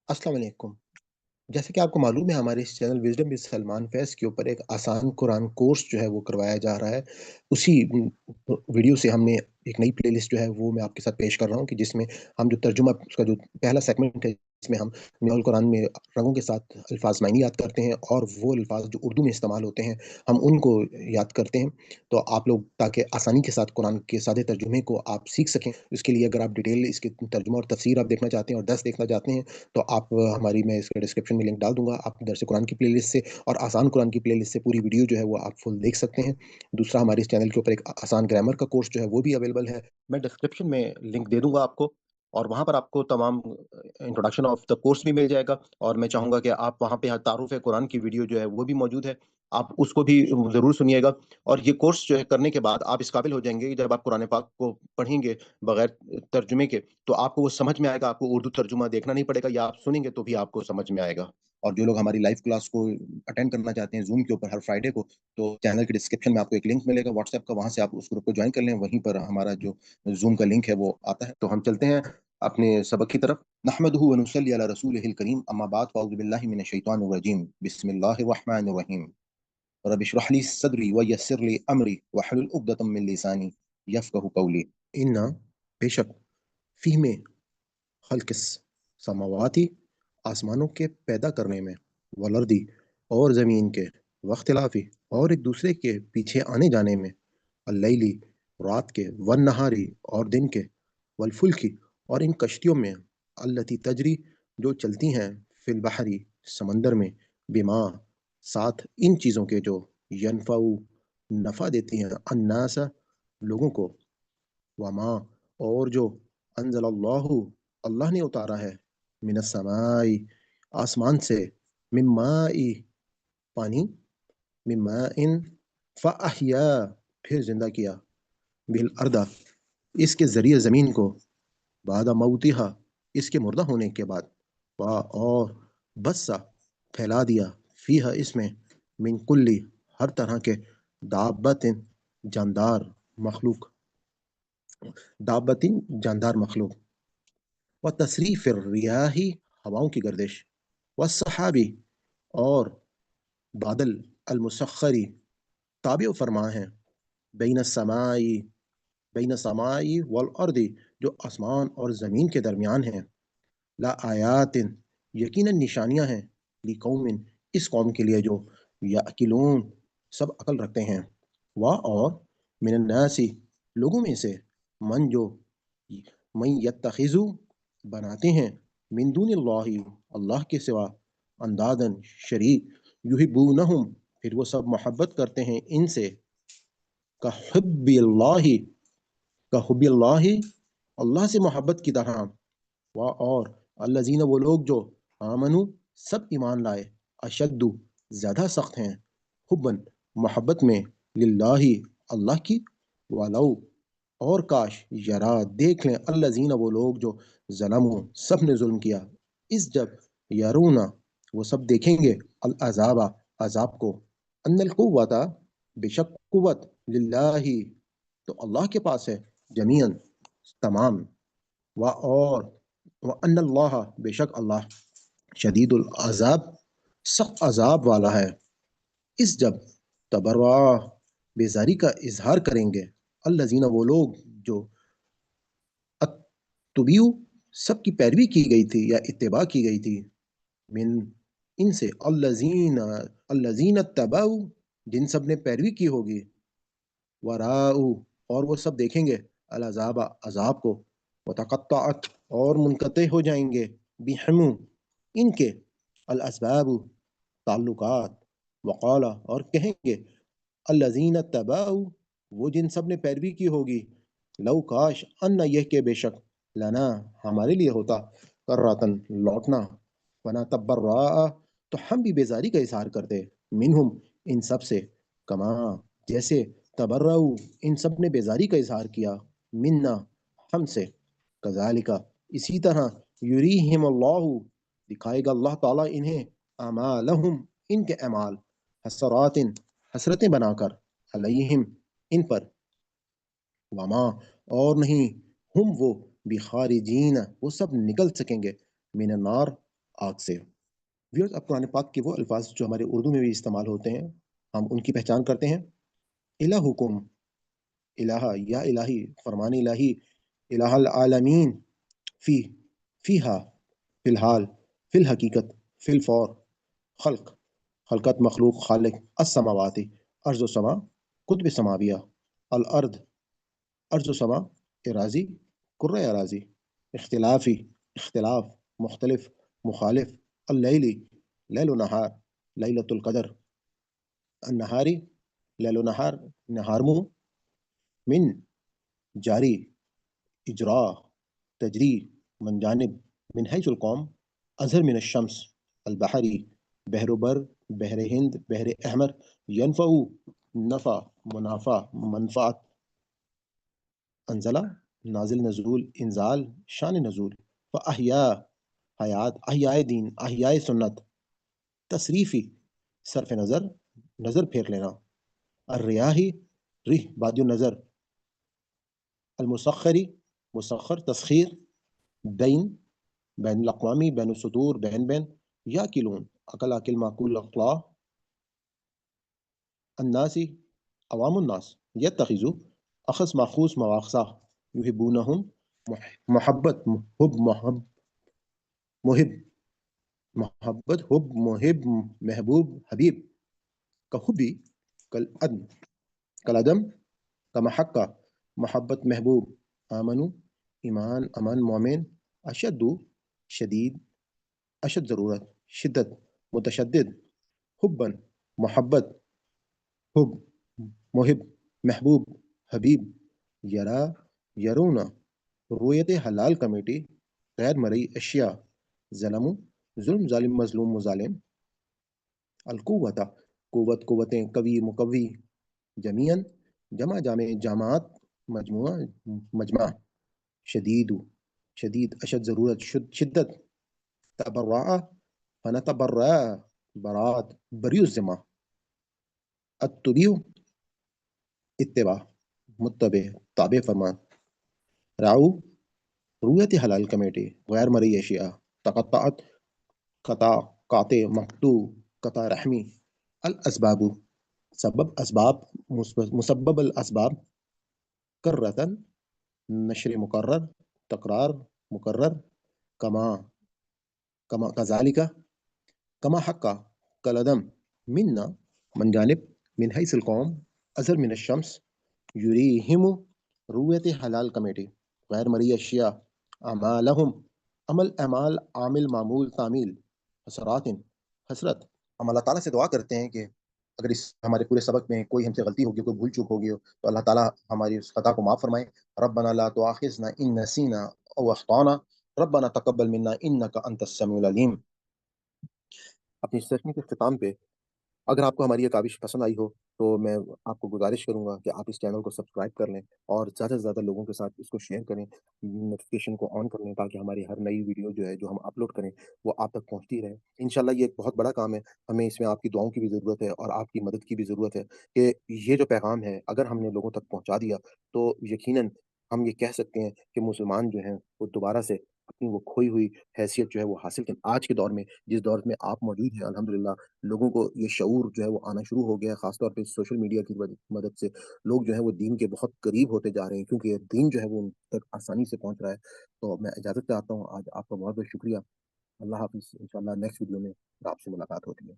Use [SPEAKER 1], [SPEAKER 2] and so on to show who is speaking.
[SPEAKER 1] अस्सलाम वालेकुम। जैसे कि आपको मालूम है हमारे इस चैनल विज़डम विद सलमान फैज़ के ऊपर एक आसान कुरान कोर्स जो है वो करवाया जा रहा है। उसी वीडियो से हमने एक नई प्लेलिस्ट जो है वो मैं आपके साथ पेश कर रहा हूँ कि जिसमें हम जो तर्जुमा उसका जो पहला सेगमेंट है इसमें हम मिनाल कुरान में रंगों के साथ अल्फ़ाज़ मायने याद करते हैं और वो अल्फ़ाज़ जो उर्दू में इस्तेमाल होते हैं, हम उनको याद करते हैं। तो आप लोग ताकि आसानी के साथ कुरान के सादे तर्जुमे को आप सीख सकें, इसके लिए अगर आप डिटेल इसके तर्जुमा और तफ़सीर आप देखना चाहते हैं और दर्स देखना चाहते हैं तो आप हमारी मैं इसके डिस्क्रिप्शन में लिंक डाल दूँगा। आप दरस कुरान की प्लेलिस्ट से और आसान कुरान की प्लेलिस्ट से पूरी वीडियो जो है वो आप फुल देख सकते हैं। दूसरा हमारे इस चैनल के ऊपर एक आसान ग्रामर का कोर्स जो है वो भी अवेलेबल है। मैं डिस्क्रिप्शन में लिंक दे दूँगा आपको और वहाँ पर आपको तमाम इंट्रोडक्शन ऑफ द कोर्स भी मिल जाएगा और मैं चाहूँगा कि आप वहाँ पे तारुफ़ कुरान की वीडियो जो है वो भी मौजूद है। आप उसको भी ज़रूर सुनिएगा और ये कोर्स जो है करने के बाद आप इस काबिल हो जाएँगे कि जब आप कुरान पाक को पढ़ेंगे बगैर तर्जुमे के तो आपको वो समझ में आएगा, आपको उर्दू तर्जुमा देखना नहीं पड़ेगा या आप सुनेंगे तो भी आपको समझ में आएगा। और जो लोग हमारी लाइव क्लास को अटेंड करना चाहते हैं ज़ूम के ऊपर हर फ्राइडे को, तो चैनल के डिस्क्रिप्शन में आपको एक लिंक मिलेगा व्हाट्सएप का, वहाँ से आप उस ग्रुप को जॉइन कर लें, वहीं पर हमारा जो ज़ूम का लिंक है वो आता है। तो हम चलते हैं अपने सबक की तरफ। नहमदुहु व नुसल्ली अला रसूलिहिल करीम, अम्मा बाद फ़अऊज़ु बिल्लाहि मिनश शैतानिर रजीम। बिस्मिल्लाहिर रहमानिर रहीम। रब इश्रह ली सदरी व यस्सिर ली अमरी वहलुल उक़दतम मिन लिसानी यफ़क़हू क़ौली। इन्ना बेशक फ़ी में खल्क़िस समावाती आसमानों के पैदा करने में, वलर्दी और ज़मीन के, वख्तिलाफ़ी और एक दूसरे के पीछे आने जाने में, अल्लैली रात के, वन्नहारी और दिन के, वलफुल्की और इन कश्तियों में, अल्लती तजरी जो चलती हैं, फिल बहरी समंदर में, बिमा साथ इन चीज़ों के जो यनफ़ऊ नफ़ा देती हैं अन्नासा लोगों को, वमा और जो अनज़लल्लाहु अल्लाह ने उतारा है मिनस समाई आसमान से, मिम्माई पानी, मिम्माइन फ़अह्या फिर जिंदा किया, बिल अर्दा इसके ज़रिए ज़मीन को, बाद मौतिहा इसके मुर्दा होने के बाद, वा और बस्सा फैला दिया, फ़ीहा इसमें, मिन कुल्ली हर तरह के, दाब्बतिन जानदार मखलूक, दाब्बतिन जानदार मखलूक, व तसरीफ़ रियाही हवाओं की गर्दिश, व सहाबी और बादल अलमुसख्खरी ताबे फरमा है, बैन समाई बैन समाई वल अर्दी जो आसमान और ज़मीन के दरमियान हैं, ला आयातिन यकीनन निशानियां हैं, लिकौमिन इस कौम के लिए जो याकिलून सब अकल रखते हैं, वाह और मिनन्नासी लोगों में से, मन जो मन यत्तखिजु बनाते हैं, मिन दूनिल्लाहि अल्लाह के सिवा, अंदादन शरीक, युहिब्बूनहुम फिर वो सब मोहब्बत करते हैं इनसे, का हुब्बिल्लाहि का हुब्बिल्लाहि अल्लाह से मोहब्बत की तरह, वा और अल्लज़ीना वो लोग जो आमनु सब ईमान लाए, अशद्दु ज़्यादा सख्त हैं, हुब्बन मोहब्बत में, लिल्लाहि अल्लाह की, वालौ और काश, यरा देख लें अल्लज़ीना वो लोग जो ज़लमु सब ने जुल्म किया, इस जब यरूना वो सब देखेंगे अल अज़ाबा अज़ाब को, अन्नल कुव्वता बेशक कुव्वत लिल्लाहि तो अल्लाह के पास है, जमीयन तमाम, व और व अन्नल्लाह बेशक अल्लाह शदीदुल अज़ाब सख्त अज़ाब वाला है। इस जब तबर्रा बेजारी का इजहार करेंगे, अल्लज़ीना वो लोग जो अत्तुबियु सबकी पैरवी की गई थी या इत्तिबा की गई थी, मिन इनसे, अल्लज़ीना अल्लज़ीना तबाउ जिन सब ने पैरवी की होगी, वराउ और वो सब देखेंगे अल अज़ाबा अज़ाब को, वतक़त्तअत और मुनक़ते हो जाएंगे, बिहिमु इनके, अल अस्बाबु ताल्लुकात, वक़ाला और कहेंगे अल्लज़ीना तबाउ वो जिन सब ने पैरवी की होगी, लौ काश अन्ना यह के बेशक, लना हमारे लिए होता, कर्रतन लौटना, वना तबर्रा तो हम भी बेजारी का इजहार करते, मिनहुम इन सब से, कमा जैसे, तबर्रऊ इन सब ने बेजारी का इजहार किया, मिन्ना हमसे, कज़ालिका इसी तरह, युरीहिमुल्लाहु दिखाएगा अल्लाह ताला इन्हें, अमालहुम इनके अमाल, हसरातिन हसरतें बनाकर, अलैहिम इन पर, वमा और नहीं, हम वो बिखारिजीन वो सब निकल सकेंगे, मिन नार آگ سے۔ ویورز، اب قرآن پاک کے وہ الفاظ جو ہمارے اردو میں بھی استعمال ہوتے ہیں، ہم ان کی پہچان کرتے ہیں۔ الہکم، الہ یا الہی، فرمان الہی، الہ العالمین، فی، فیہا، فی الحال، فی الحقیقت، فی الفور، خلق، خلقت مخلوق خالق، السماواتی، ارض و سما، قطب سماویہ، الارض، ارض و سما، اراضی، کرۂ اراضی، اختلافی، اختلاف، مختلف، مخالف، اللیلی، لیل و نہار، لیلۃ القدر، النہاری، لیل و نہار، نہارمو، من، جاری، اجرا، تجری، من جانب، من حیث القوم، اظہر من الشمس، البحری، بحر بر، بحر ہند، بحر احمر، ینفع، نفع، منافع، منفعت، انزلہ، نازل، نزول، انزال، شان نزول، فاحیا، حیات، احیاء دین، احیاء سنت، تصریفی، صرف نظر، نظر پھیر لینا، الریاحی، رہ، بادی نظر، المسخری، مسخر، تسخیر، بین، بین الاقوامی، بین السطور، بین بین، یاکلون، عقل، عقل، معقول، اقلا، الناسی، عوام الناس، یتخذو، اخذ، ماخوذ، مواخذہ، یحبونہم، محبت، حب، محب، محبت، حب، محب، محبوب، حبیب، کحبی، کالعدم، کالعدم، کمحقہ، محبت، محبوب، آمنو، ایمان، امن، مومن، اشد، شدید، اشد ضرورت، شدت، متشدد، حبا، محبت، حب، محب، محبوب، حبیب، یرا، یرونا، رویت حلال کمیٹی، غیر مرئی اشیاء، ظلم، ظلم، ظالم، مظلوم، مظالم، القوت، قوت، قوتیں، قوی، مقوی، جمیعاً، جمع، جامع، جامعات، مجموعہ، مجمع، شدید، شدید، اشد ضرورت، شدت، تبرع، فنتبرع، برات، بری الذمہ، التبیع، اتباع، متبع، تابع فرمان، رعو، رویت حلال کمیٹی، غیر مرئی اشیاء، تقطعت، قطع، قاطع، مقطوع، قطع رحمی، الاسباب، سبب، اسباب، مسبب الاسباب، کررتن، نشر مقرر، تکرار، مقرر، کما، کما کذالک، کما حقا، کالعدم، منا، من جانب، من حیث القوم، اظہر من الشمس، یریہم، رویت حلال کمیٹی، غیر مرئی اشیاء، اعمالہم، عمل، اعمال، عامل، معمول، تعمیل، حسرات، حسرت۔ ہم اللہ تعالیٰ سے دعا کرتے ہیں کہ اگر اس ہمارے پورے سبق میں کوئی ہم سے غلطی ہوگی، کوئی بھول چوک ہوگی تو اللہ تعالیٰ ہماری اس خطا کو معاف فرمائے۔ ربنا لا تؤاخذنا ان نسینا او اخطانا، ربنا تقبل منا انک انت السمیع العلیم۔ اپنی سیشن کے اختتام پہ اگر آپ کو ہماری یہ کاوش پسند آئی ہو تو میں آپ کو گزارش کروں گا کہ آپ اس چینل کو سبسکرائب کر لیں اور زیادہ سے زیادہ لوگوں کے ساتھ اس کو شیئر کریں، نوٹیفیکیشن کو آن کر لیں تاکہ ہماری ہر نئی ویڈیو جو ہے جو ہم اپلوڈ کریں وہ آپ تک پہنچتی رہے۔ انشاءاللہ یہ ایک بہت بڑا کام ہے، ہمیں اس میں آپ کی دعاؤں کی بھی ضرورت ہے اور آپ کی مدد کی بھی ضرورت ہے کہ یہ جو پیغام ہے اگر ہم نے لوگوں تک پہنچا دیا تو یقیناً ہم یہ کہہ سکتے ہیں کہ مسلمان جو ہیں وہ دوبارہ سے اپنی وہ کھوئی ہوئی حیثیت جو ہے وہ حاصل کریں۔ آج کے دور میں، جس دور میں آپ موجود ہیں، الحمدللہ لوگوں کو یہ شعور جو ہے وہ آنا شروع ہو گیا ہے، خاص طور پہ سوشل میڈیا کی مدد سے لوگ جو ہے وہ دین کے بہت قریب ہوتے جا رہے ہیں کیونکہ یہ دین جو ہے وہ ان تک آسانی سے پہنچ رہا ہے۔ تو میں اجازت چاہتا ہوں، آج آپ کا بہت بہت شکریہ۔ اللہ حافظ، انشاءاللہ نیکسٹ ویڈیو میں آپ سے ملاقات ہوتی ہے۔